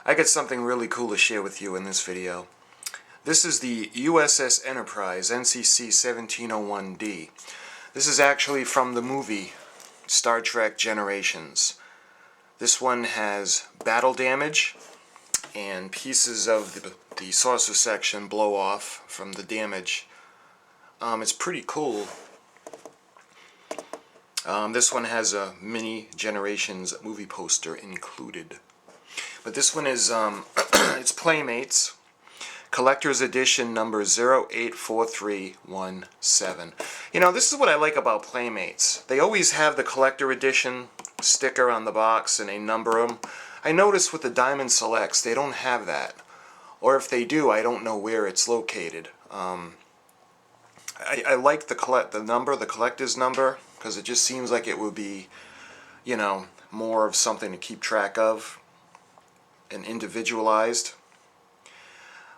I got something really cool to share with you in this video. This is the USS Enterprise NCC-1701-D. This is actually from the movie Star Trek Generations. This one has battle damage and pieces of the saucer section blow off from the damage. It's pretty cool. This one has a mini Generations movie poster included. But this one is, it's Playmates, Collector's Edition number 084317. You know, this is what I like about Playmates. They always have the Collector Edition sticker on the box and they number them. I notice with the Diamond Selects, they don't have that. Or if they do, I don't know where it's located. I like the collector's number, because it just seems like it would be, you know, more of something to keep track of and individualized.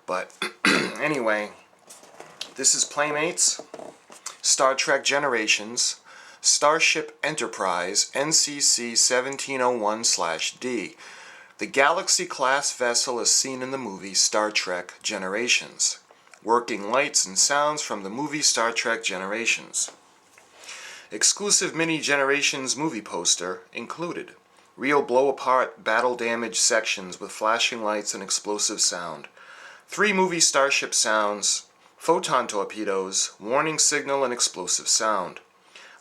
But anyway, this is Playmates, Star Trek Generations, Starship Enterprise, NCC-1701-D. The Galaxy-class vessel is seen in the movie Star Trek Generations. Working lights and sounds from the movie Star Trek Generations. Exclusive Mini Generations movie poster included. Real blow-apart, battle-damaged sections with flashing lights and explosive sound. 3 movie Starship sounds, photon torpedoes, warning signal and explosive sound.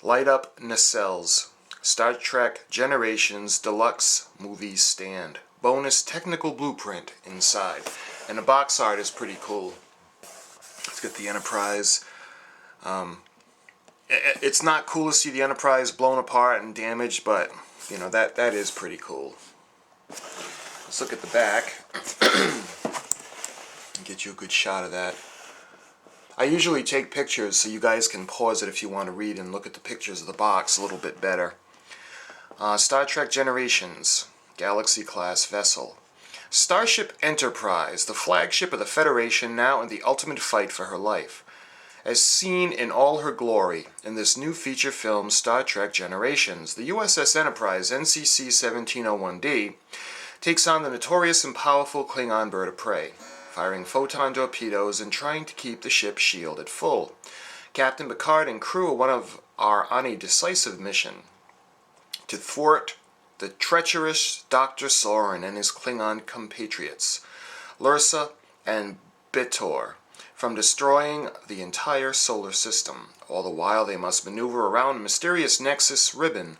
Light-up nacelles. Star Trek Generations Deluxe movie stand. Bonus technical blueprint inside. And the box art is pretty cool. Let's get the Enterprise. It's not cool to see the Enterprise blown apart and damaged, but you know, that is pretty cool. Let's look at the back. Get you a good shot of that. I usually take pictures so you guys can pause it if you want to read and look at the pictures of the box a little bit better. Star Trek Generations, Galaxy-class vessel. Starship Enterprise, the flagship of the Federation, now in the ultimate fight for her life. As seen in all her glory in this new feature film Star Trek Generations, the USS Enterprise NCC-1701-D takes on the notorious and powerful Klingon bird of prey, firing photon torpedoes and trying to keep the ship's shield at full. Captain Picard and crew are on a decisive mission to thwart the treacherous Dr. Soren and his Klingon compatriots, Lursa and Bitor, from destroying the entire solar system. All the while they must maneuver around a mysterious Nexus ribbon,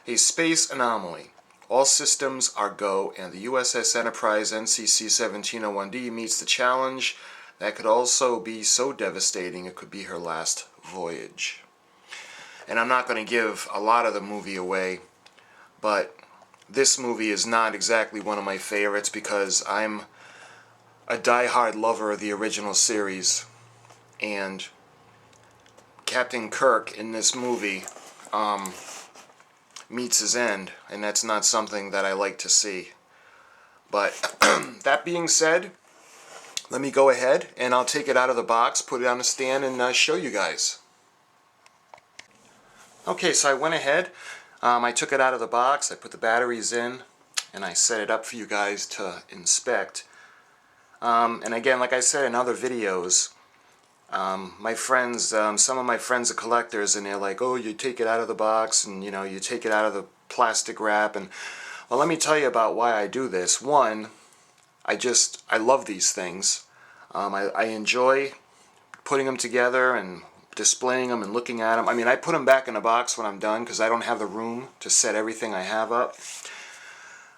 a space anomaly. All systems are go, and the USS Enterprise NCC-1701-D meets the challenge that could also be so devastating it could be her last voyage. And I'm not going to give a lot of the movie away, but this movie is not exactly one of my favorites because I'm a die-hard lover of the original series, and Captain Kirk in this movie meets his end, and that's not something that I like to see. But that being said, let me go ahead and I'll take it out of the box, put it on a stand, and show you guys. Okay, so I went ahead, I took it out of the box, I put the batteries in, and I set it up for you guys to inspect. And again, like I said in other videos, my friends, some of my friends are collectors, and they're like, oh, you take it out of the box, and you know, you take it out of the plastic wrap, and well, let me tell you about why I do this. One, I love these things. I enjoy putting them together and displaying them and looking at them. I mean, I put them back in the box when I'm done because I don't have the room to set everything I have up.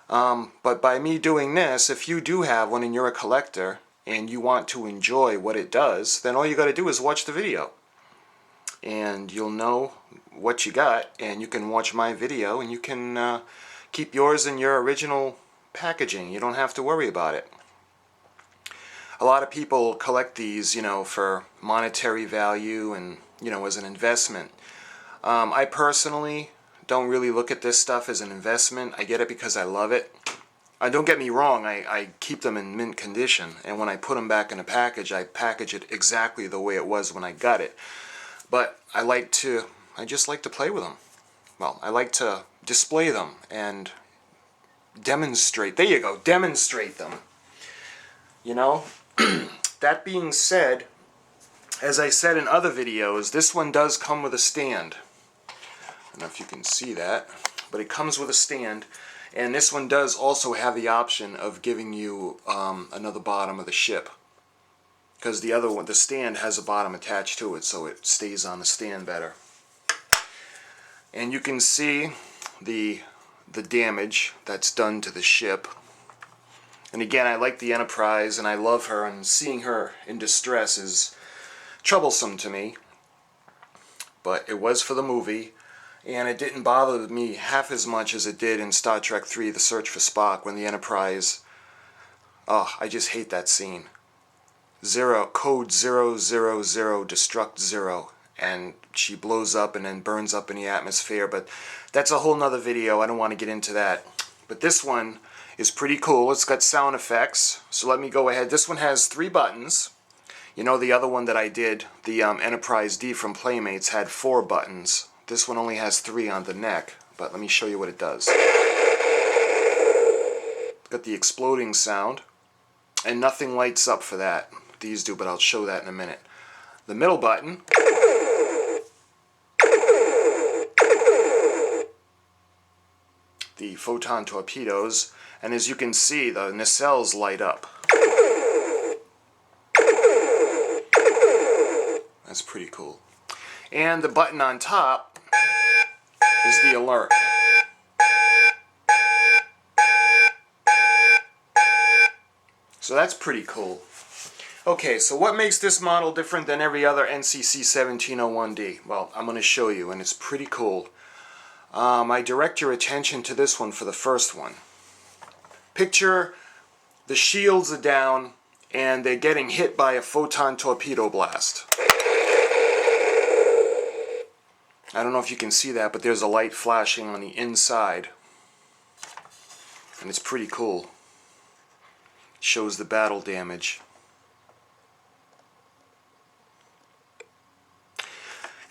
But by me doing this, if you do have one and you're a collector and you want to enjoy what it does, then all you got to do is watch the video. And you'll know what you got, and you can watch my video, and you can keep yours in your original packaging. You don't have to worry about it. A lot of people collect these, you know, for monetary value and, you know, as an investment. I personally don't really look at this stuff as an investment. I get it because I love it. Don't get me wrong, I keep them in mint condition, and when I put them back in a package, I package it exactly the way it was when I got it. But I just like to play with them. Well, I like to display them and demonstrate. There you go, demonstrate them. You know, that being said, as I said in other videos, this one does come with a stand. I don't know if you can see that, but it comes with a stand. And this one does also have the option of giving you another bottom of the ship. Because the other one, the stand has a bottom attached to it, so it stays on the stand better. And you can see the damage that's done to the ship. And again, I like the Enterprise, and I love her, and seeing her in distress is troublesome to me. But it was for the movie, and it didn't bother me half as much as it did in Star Trek III, The Search for Spock, when the Enterprise... Oh, I just hate that scene. Code 000, destruct 0. And she blows up and then burns up in the atmosphere, but that's a whole nother video. I don't want to get into that. But this one is pretty cool. It's got sound effects, so let me go ahead. This one has 3 buttons. You know, the other one that I did, the Enterprise D from Playmates, had 4 buttons. This one only has 3 on the neck, but let me show you what it does. Got the exploding sound, and nothing lights up for that. These do, but I'll show that in a minute. The middle button the photon torpedoes, and as you can see, the nacelles light up. That's pretty cool. And the button on top is the alert. So that's pretty cool. Okay, so what makes this model different than every other NCC-1701-D? Well, I'm going to show you, and it's pretty cool. I direct your attention to this one for the first one. Picture the shields are down, and they're getting hit by a photon torpedo blast. I don't know if you can see that, but there's a light flashing on the inside. And it's pretty cool. It shows the battle damage.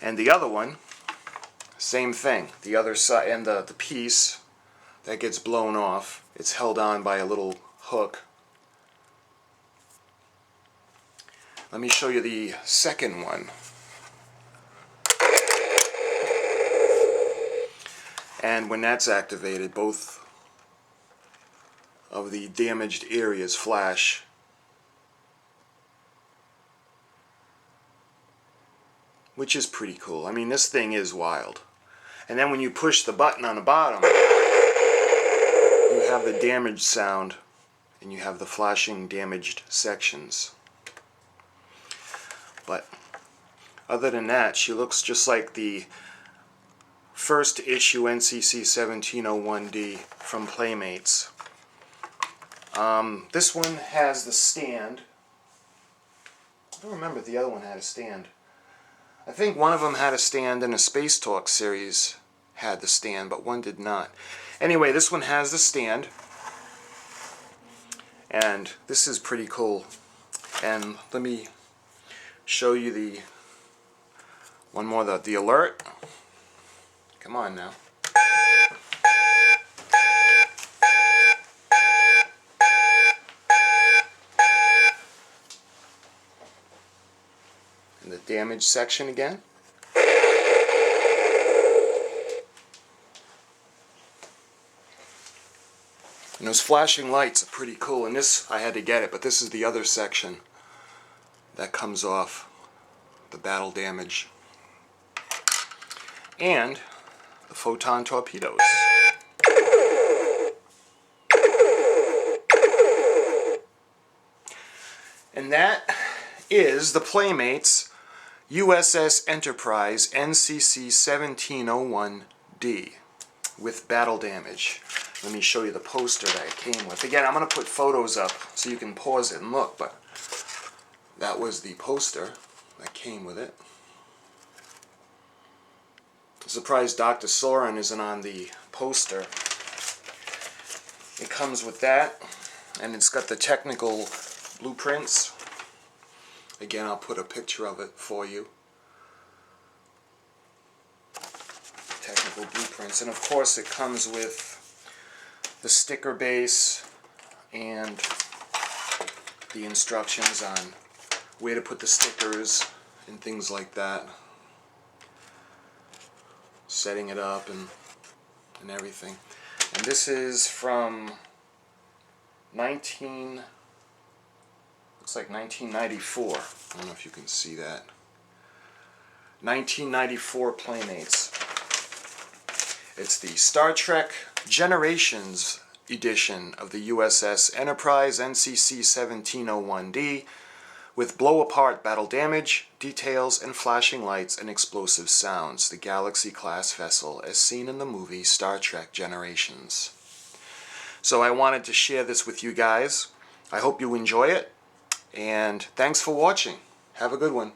And the other one, same thing. The other side, and the piece that gets blown off, it's held on by a little hook. Let me show you the second one. And when that's activated, both of the damaged areas flash. Which is pretty cool. I mean, this thing is wild. And then when you push the button on the bottom, you have the damaged sound, and you have the flashing damaged sections. But other than that, she looks just like the first issue NCC-1701-D from Playmates. This one has the stand. I don't remember if the other one had a stand. I think one of them had a stand, and a Space Talk series had the stand, but one did not. Anyway, this one has the stand, and this is pretty cool. And let me show you the one more, the alert. Come on now. And the damage section again. And those flashing lights are pretty cool. And this, I had to get it, but this is the other section that comes off the battle damage. And the photon torpedoes. And that is the Playmates USS Enterprise NCC-1701-D with battle damage. Let me show you the poster that it came with. Again, I'm going to put photos up so you can pause it and look, but that was the poster that came with it. I'm surprised Dr. Soren isn't on the poster. It comes with that, and it's got the technical blueprints. Again, I'll put a picture of it for you. Technical blueprints. And of course it comes with the sticker base and the instructions on where to put the stickers and things like that. Setting it up and everything. And this is from looks like 1994. I don't know if you can see that. 1994 Playmates. It's the Star Trek Generations edition of the USS Enterprise NCC-1701-D with blow-apart battle damage, details, and flashing lights and explosive sounds, the Galaxy-class vessel as seen in the movie Star Trek Generations. So I wanted to share this with you guys. I hope you enjoy it, and thanks for watching. Have a good one.